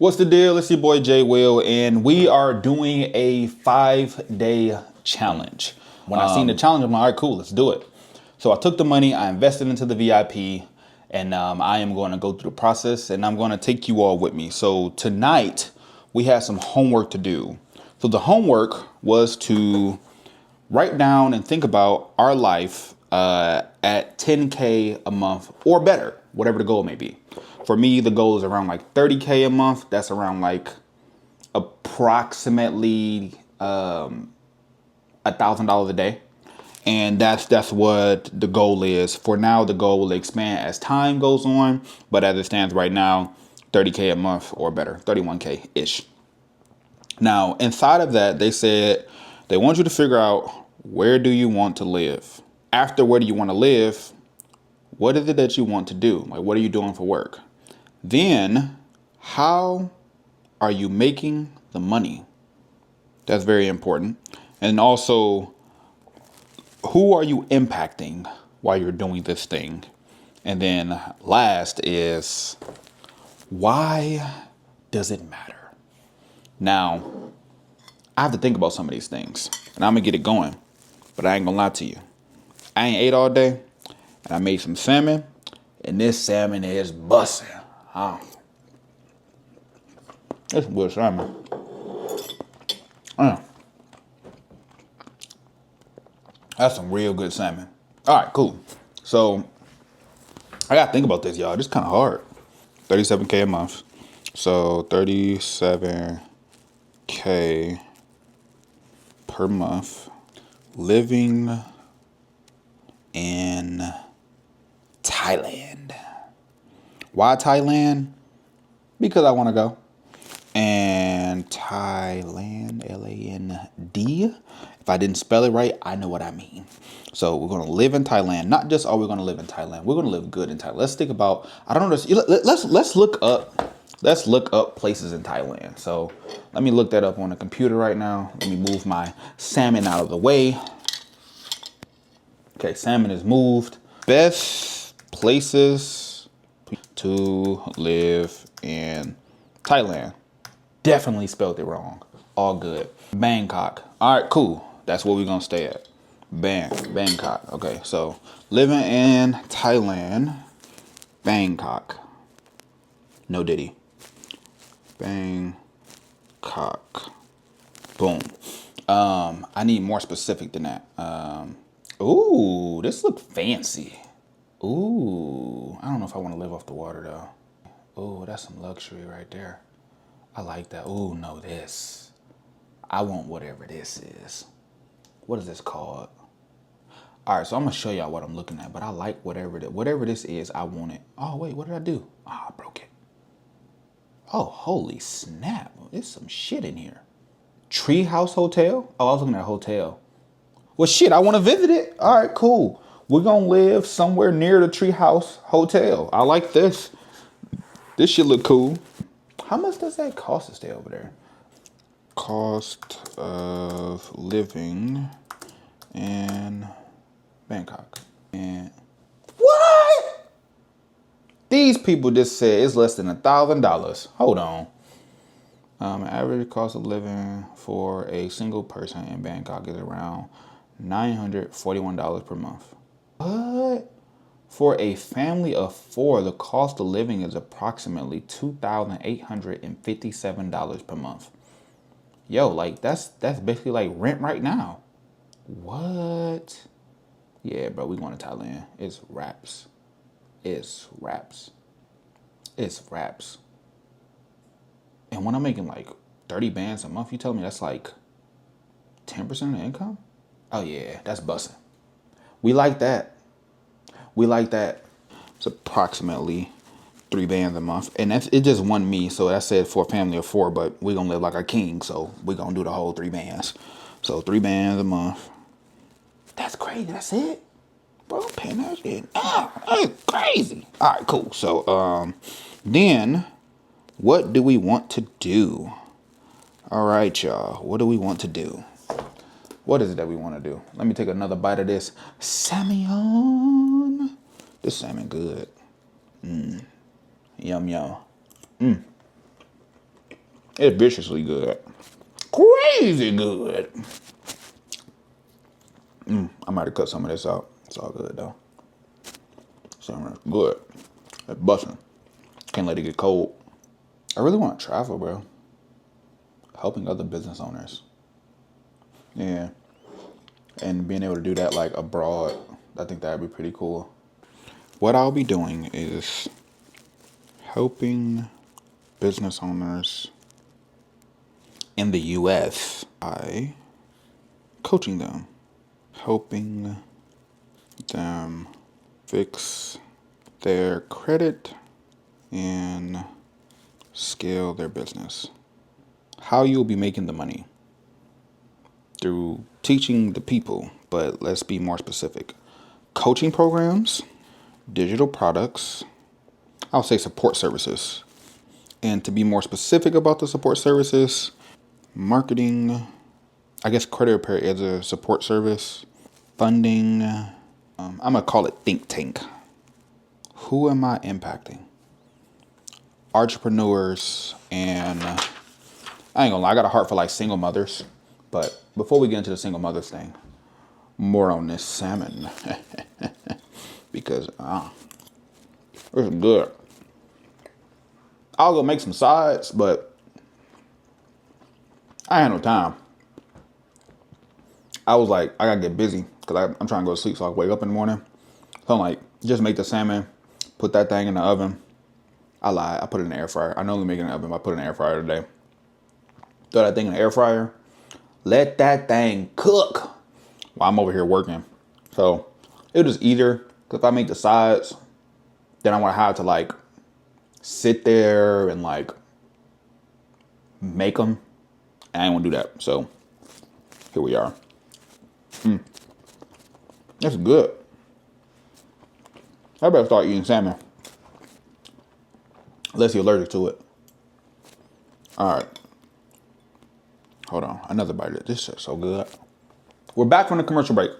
What's the deal? It's your boy Jay Will, and we are doing a 5-day challenge. When I seen the challenge, I'm like, all right, cool, let's do it. So I took the money, I invested into the VIP, and I am going to go through the process, and I'm going to take you all with me. So tonight, we had some homework to do. So the homework was to write down and think about our life at 10K a month or better, whatever the goal may be. For me, the goal is around like 30K a month. That's around like approximately $1,000 a day. And that's what the goal is. For now, the goal will expand as time goes on. But as it stands right now, 30K a month or better, 31K-ish. Now, inside of that, they said they want you to figure out, where do you want to live? After where do you want to live, what is it that you want to do? Like, what are you doing for work? Then, how are you making the money? That's very important. And also, who are you impacting while you're doing this thing? And then last is, why does it matter? Now, I have to think about some of these things, and I'm gonna get it going, but I ain't gonna lie to you. I ain't ate all day, and I made some salmon, and this salmon is busting. It's good salmon. That's some real good salmon. All right, cool. So I gotta think about this, y'all. This is kind of hard. 37K a month. So 37K per month. Living in Thailand. Why Thailand? Because I want to go. And Thailand, Land. If I didn't spell it right, I know what I mean. So we're going to live in Thailand. Not just are we going to live in Thailand. We're going to live good in Thailand. Let's think about, I don't know. Let's look up places in Thailand. So let me look that up on the computer right now. Let me move my salmon out of the way. Okay, salmon is moved. Best places to live in Thailand. Definitely spelled it wrong. All good. Bangkok. All right, cool. That's where we're going to stay at. Bangkok. Okay, so living in Thailand, Bangkok. No diddy. Bangkok. Boom. I need more specific than that. Ooh, this look fancy. Ooh, I don't know if I want to live off the water though. Ooh, that's some luxury right there. I like that. Ooh, no, this. I want whatever this is. What is this called? All right, so I'm gonna show y'all what I'm looking at, but I like whatever this is. I want it. Oh wait, what did I do? Ah, I broke it. Oh, holy snap! There's some shit in here. Treehouse Hotel. Oh, I was looking at a hotel. Well, shit, I want to visit it. All right, cool. We're gonna live somewhere near the Treehouse Hotel. I like this. This shit look cool. How much does that cost to stay over there? Cost of living in Bangkok. And what? These people just said it's less than $1,000. Hold on. Average cost of living for a single person in Bangkok is around $941 per month. What? For a family of 4, the cost of living is approximately $2,857 per month. Yo, like that's basically like rent right now. What? Yeah, bro, we going to Thailand. It's raps. It's raps. It's raps. And when I'm making like 30 bands a month, you tell me that's like 10% of the income? Oh yeah, that's busting. We like that. We like that. It's approximately 3 bands a month. And it's just one me. So that said for a family of 4, but we're going to live like a king. So we're going to do the whole 3 bands. So 3 bands a month. That's crazy. That's it. Bro, I'm paying that shit. That's crazy. All right, cool. So then what do we want to do? All right, y'all. What do we want to do? What is it that we want to do? Let me take another bite of this salmon. This salmon good. Yum, yum. It's viciously good. Crazy good. I might have cut some of this out. It's all good though. Salmon is good. It's busting. Can't let it get cold. I really want to travel, bro. Helping other business owners. Yeah. And being able to do that like abroad, I think that would be pretty cool. What I'll be doing is helping business owners in the US by coaching them, helping them fix their credit and scale their business. How you'll be making the money through teaching the people, but let's be more specific. Coaching programs, digital products, I'll say support services. And to be more specific about the support services, marketing, I guess credit repair is a support service, funding, I'm going to call it think tank. Who am I impacting? Entrepreneurs, and I ain't gonna lie, I got a heart for like single mothers. But before we get into the single mothers thing, more on this salmon. Because it's good. I'll go make some sides, but I had no time. I was like, I gotta get busy because I'm trying to go to sleep so I can wake up in the morning. So I'm like, just make the salmon, put that thing in the oven. I lied, I put it in the air fryer. I normally make it in the oven, but I put it in the air fryer today. Throw that thing in the air fryer. Let that thing cook while I'm over here working. So it was either, because if I make the sides, then I want to have to like sit there and like make them. And I didn't want to do that. So here we are. That's good. I better start eating salmon. Unless you're allergic to it. All right. Hold on. Another bite of it. This shit's so good. We're back from the commercial break.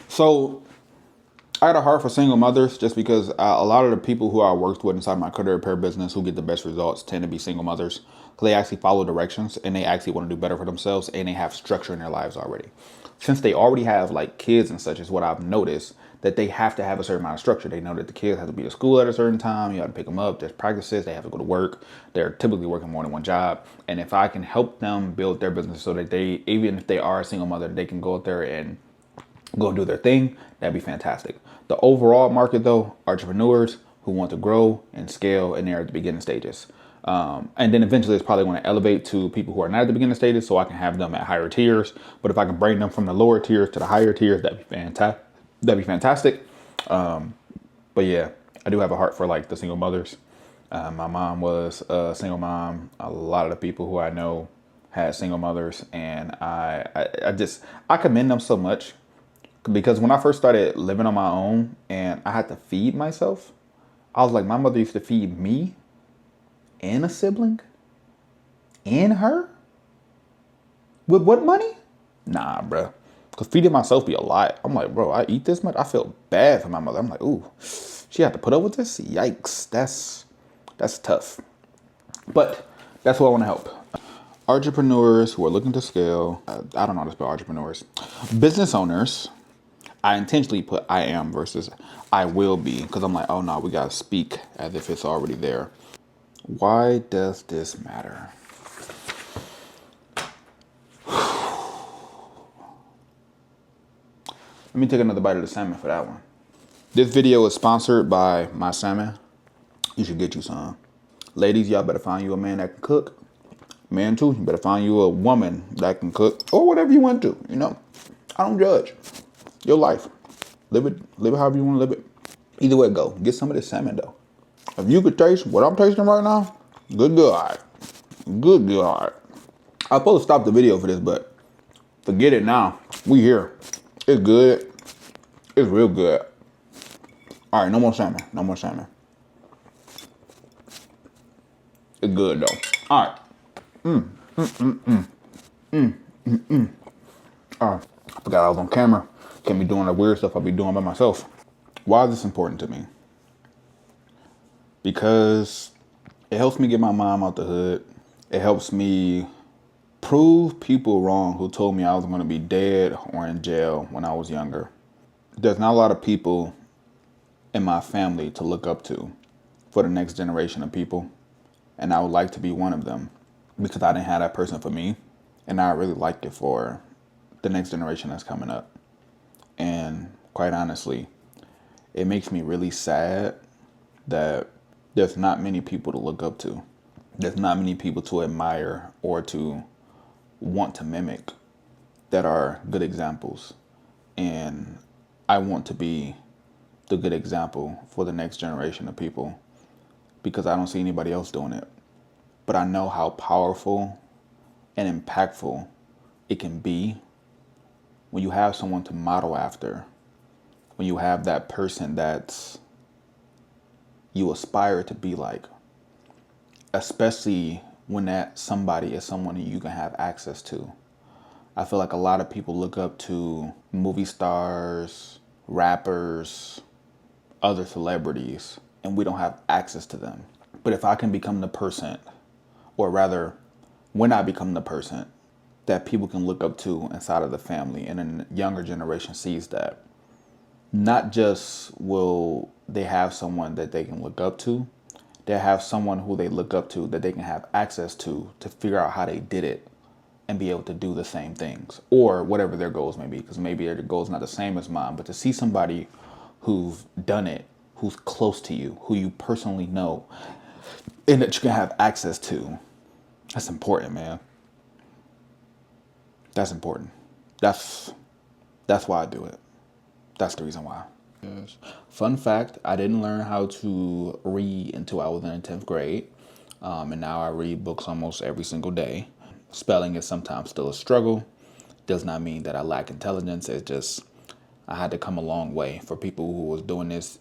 So I had a heart for single mothers just because a lot of the people who I worked with inside my credit repair business who get the best results tend to be single mothers. Because they actually follow directions and they actually want to do better for themselves and they have structure in their lives already. Since they already have like kids and such is what I've noticed, that they have to have a certain amount of structure. They know that the kids have to be to school at a certain time. You have to pick them up. There's practices. They have to go to work. They're typically working more than one job. And if I can help them build their business so that they, even if they are a single mother, they can go out there and go do their thing, that'd be fantastic. The overall market though, entrepreneurs who want to grow and scale and they're at the beginning stages. And then eventually it's probably going to elevate to people who are not at the beginning stages so I can have them at higher tiers. But if I can bring them from the lower tiers to the higher tiers, that'd be fantastic. That'd be fantastic. But yeah, I do have a heart for like the single mothers. My mom was a single mom. A lot of the people who I know had single mothers, and I commend them so much because when I first started living on my own and I had to feed myself, I was like, my mother used to feed me and a sibling and her with what money? Nah, bruh. Because feeding myself be a lot. I'm like, bro, I eat this much? I feel bad for my mother. I'm like, ooh, she had to put up with this? Yikes. That's tough. But that's what I want to help. Entrepreneurs who are looking to scale. I don't know how to spell entrepreneurs. Business owners. I intentionally put I am versus I will be. Because I'm like, oh no, we got to speak as if it's already there. Why does this matter? Let me take another bite of the salmon for that one. This video is sponsored by my salmon. You should get you some. Ladies, y'all better find you a man that can cook. Man too, you better find you a woman that can cook. Or whatever you want to, you know. I don't judge. Your life. Live it however you want to live it. Either way go. Get some of this salmon though. If you could taste what I'm tasting right now, good God. Good God. I was supposed to stop the video for this, but forget it now. We here. It's good. It's real good. All right, no more salmon. No more salmon. It's good though. All right. All right. I forgot I was on camera. Can't be doing the weird stuff I'll be doing by myself. Why is this important to me? Because it helps me get my mom out the hood. It helps me prove people wrong who told me I was going to be dead or in jail when I was younger. There's not a lot of people in my family to look up to for the next generation of people. And I would like to be one of them because I didn't have that person for me. And I really like it for the next generation that's coming up. And quite honestly, it makes me really sad that there's not many people to look up to. There's not many people to admire or to want to mimic that are good examples. And I want to be the good example for the next generation of people because I don't see anybody else doing it. But I know how powerful and impactful it can be when you have someone to model after, when you have that person that you aspire to be like, especially when that somebody is someone who you can have access to. I feel like a lot of people look up to movie stars, rappers, other celebrities, and we don't have access to them. But if I can become the person, or rather, when I become the person that people can look up to inside of the family, and then the younger generation sees that, not just will they have someone that they can look up to, they have someone who they look up to that they can have access to figure out how they did it and be able to do the same things or whatever their goals may be, because maybe their goals not the same as mine, but to see somebody who's done it, who's close to you, who you personally know, and that you can have access to. That's important, man. That's important. That's why I do it. That's the reason why. Yes. Fun fact, I didn't learn how to read until I was in the 10th grade. And now I read books almost every single day. Spelling is sometimes still a struggle. Does not mean that I lack intelligence. It's just I had to come a long way. For people who was doing this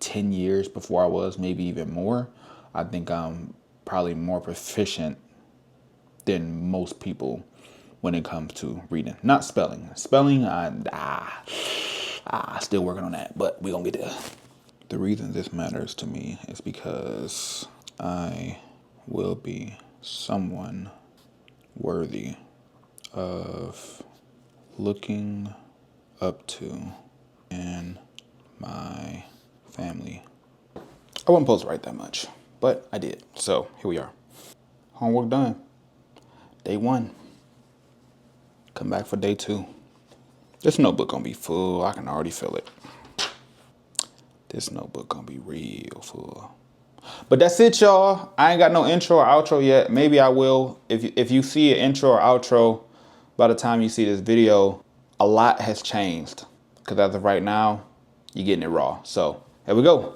10 years before I was, maybe even more, I think I'm probably more proficient than most people when it comes to reading. Not spelling. Spelling, still working on that, but we're going to get there. The reason this matters to me is because I will be someone worthy of looking up to in my family. I wasn't supposed to write that much, but I did. So here we are. Homework done. Day 1. Come back for day 2. This notebook gonna be full. I can already feel it. This notebook gonna be real full. But that's it, y'all. I ain't got no intro or outro yet. Maybe I will. If you see an intro or outro by the time you see this video, a lot has changed. Because as of right now, you're getting it raw. So here we go.